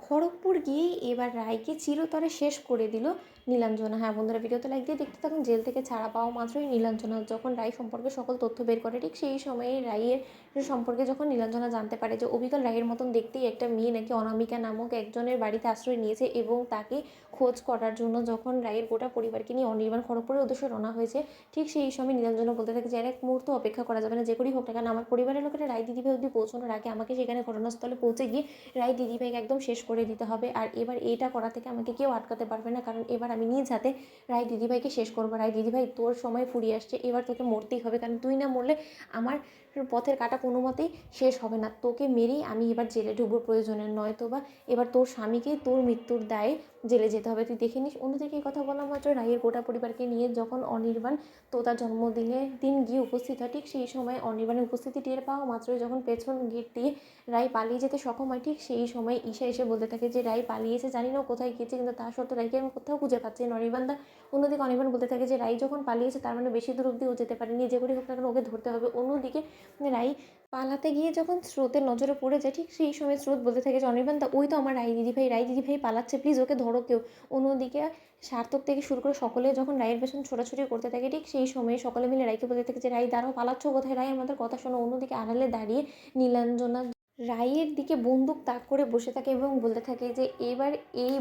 খড়গপুর গিয়ে এবার রায়কে চিরতরে শেষ করে দিল নীলাঞ্জনা। হ্যাঁ বন্ধুরা, ভিডিওতে লাইক দিয়ে দেখতে থাকুন। জেল থেকে ছাড়া পাওয়া মাত্রই নীলাঞ্জনা যখন রায় সম্পর্কে সকল তথ্য বের করে, ঠিক সেই সময়ে রায়ের সম্পর্কে যখন নীলাঞ্জনা জানতে পারে যে অবিকল রায়ের মতন দেখতেই একটা মেয়ে নাকি অনামিকা নামক একজনের বাড়িতে আশ্রয় নিয়েছে, এবং তাকে খোঁজ করার জন্য যখন রায়ের গোটা পরিবারকে নিয়ে অনির্বাণ খড়গপুরের উদ্দেশ্যে রওনা হয়েছে, ঠিক সেই সময় নীলাঞ্জনা বলতে থাকে যে আর এক মুহূর্ত অপেক্ষা করা যাবে না, যে করেই হোক না কেন আমার পরিবারের লোকেরা রায় দিদিভাই অবধি পৌঁছানোর আগে আমাকে সেখানে ঘটনাস্থলে পৌঁছে গিয়ে রায় দিদিভাইকে একদম শেষ করে দিতে হবে। আর এবার এটা করা থেকে আমাকে কেউ আটকাতে পারবে না, কারণ এবার আমি নিজ হাতে রায় দিদিভাইকে শেষ করবো। রায় দিদিভাই, তোর সময় ফুরিয়ে আসছে, এবার তোকে মরতেই হবে, কারণ তুই না মরলে আমার পথের কাটা কোনো মতেই শেষ হবে না। তোকে মেরেই আমি এবার জেলে ঢুকবো প্রয়োজনের, নয়তো বা এবার তোর স্বামীকে তোর মৃত্যুর দায়ে জেলে যেতে হবে, তুই দেখে নিস। অন্যদিকে এই কথা বলা মাত্র রায়ের গোটা পরিবারকে নিয়ে যখন অনির্বাণ তার জন্মদিনের দিন গিয়ে উপস্থিত হয়, ঠিক সেই সময় অনির্বাণের উপস্থিতি টের পাওয়া মাত্রই যখন পেছন গেট দিয়ে রায় পালিয়ে যেতে সক্ষম হয়, ঠিক সেই সময় ঈশা এসে বলতে থাকে যে রায় পালিয়েছে, জানি না কোথায় গিয়েছে, কিন্তু তা সত্ত্বেও রায়কে আমি কোথাও খুঁজে পাচ্ছি না। অনির্বাণ দা অন্যদিকে অনির্বাণ বলতে থাকে যে রায় যখন পালিয়েছে তার মানে বেশি দূর অব্দি ও যেতে পারেনি, যে করে হোক না কেন ওকে ধরতে হবে। অন্যদিকে রায় পালাতে গিয়ে যখন স্রোতের নজরে পড়ে যায়, ঠিক সেই সময় স্রোত বলতে থাকে যে অনির্বাণ দা ওই তো আমার রায় দিদিভাই পালাচ্ছে, প্লিজ ওকে ধরো কেউ। অন্যদিকে সার্থক থেকে শুরু করে সকলে যখন রায়ের পেছন ছোটাছুটি করতে থাকে, ঠিক সেই সময় সকলে মিলে রায়কে বলতে থাকে যে রায় দাঁড়াও, পালাচ্ছ কোথায়? রায় আমাদের কথা শোনো। অন্যদিকে আড়ালে দাঁড়িয়ে নীলাঞ্জনা রায়ের দিকে বন্দুক তাক করে বসে থাকে এবং বলতে থাকে যে এবার এই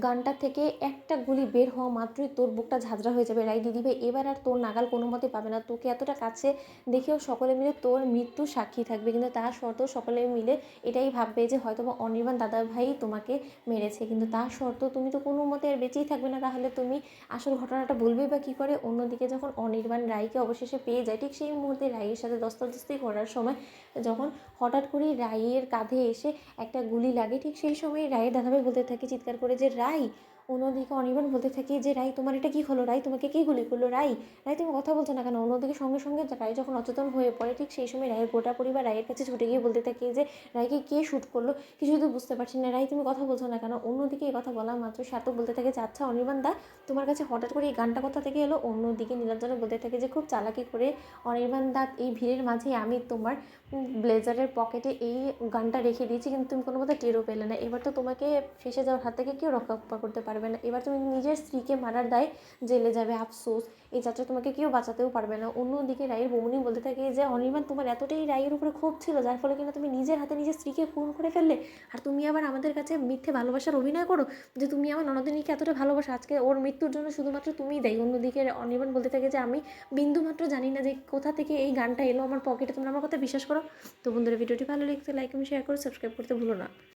গানটা থেকে একটা গুলি বের হওয়া মাত্রই তোর বুকটা ঝাঁঝরা হয়ে যাবে রায় দিদিভাই, এবার আর তোর নাগাল কোনো মতে পাবে না। তোকে এতটা কাছে দেখেও সকলে মিলে তোর মৃত্যুর সাক্ষী থাকবে, কিন্তু তার সত্ত্বেও সকলে মিলে এটাই ভাববে যে হয়তো বা অনির্বাণ দাদাভাই তোমাকে মেরেছে, কিন্তু তার সত্ত্বেও তুমি তো কোনো মতে আর বেঁচেই থাকবে না, তাহলে তুমি আসল ঘটনাটা বলবেই বা কী করে? অন্যদিকে যখন অনির্বাণ রায়কে অবশেষে পেয়ে যায়, ঠিক সেই মুহূর্তে রায়ের সাথে দস্তাদস্তি করার সময় যখন হঠাৎ করেই রায়ের কাঁধে এসে একটা গুলি লাগে, ঠিক সেই সময় রায়ের দাদাভাই বলতে থাকে চিৎকার করে যে রায়। অন্যদিকে অনির্বাণ বলতে থাকে যে রায় তোমার এটা কী হলো? রায় তোমাকে কে গুলি করলো? রায়, রায় তুমি কথা বলছো না কেন? অন্যদিকে সঙ্গে সঙ্গে রায় যখন অচেতন হয়ে পড়ে, ঠিক সেই সময় রায়ের গোটা পরিবার রায়ের কাছে ছুটে গিয়ে বলতে থাকে যে রায়কে কে শ্যুট করলো, কিছুই তো বুঝতে পারছি না। রায় তুমি কথা বলছো না কেন? অন্যদিকে এই কথা বলা মাত্র সার্থক বলতে থাকে যে আচ্ছা অনির্বাণ দা, তোমার কাছে হঠাৎ করে এই গানটা কোথা থেকে এলো? অন্যদিকে নীলাঞ্জনা বলতে থাকে যে খুব চালাকি করে অনির্বাণ দা, এই ভিড়ের মাঝেই আমি তোমার ব্লেজারের পকেটে এই গানটা রেখে দিয়েছি, কিন্তু তুমি কোনো মতে টেরও পেলে না। এবার তো তোমাকে ফেঁসে যাওয়ার হাত থেকে কেউ রক্ষা করতে পারবে না, এবার তুমি নিজের স্ত্রীকে মারার দায়ে জেলে যাবে, আফসোস। এই যাত্রা তোমাকে কেউ বাঁচাতেও পারবে না। অন্যদিকে রায়ের বৌমনি বলতে থাকে যে অনির্বাণ, তোমার এতটাই রায়ের উপরে ক্ষোভ ছিল যার ফলে কিনা তুমি নিজের হাতে নিজের স্ত্রীকে খুন করে ফেললে, আর তুমি আবার আমাদের কাছে মিথ্যে ভালোবাসার অভিনয় করো যে তুমি আমার ননদিনীকে এতটা ভালোবাসো, আজকে ওর মৃত্যুর জন্য শুধুমাত্র তুমিই দায়ী। অন্যদিকে অনির্বাণ বলতে থাকে যে আমি বিন্দুমাত্র জানি না যে কোথা থেকে এই গানটা এলো আমার পকেটে, তোমরা আমার কথা বিশ্বাস করো? তো বন্ধুরা, ভিডিওটি ভালো লাগলে লাইক এবং শেয়ার করে সাবস্ক্রাইব করতে ভুলো না।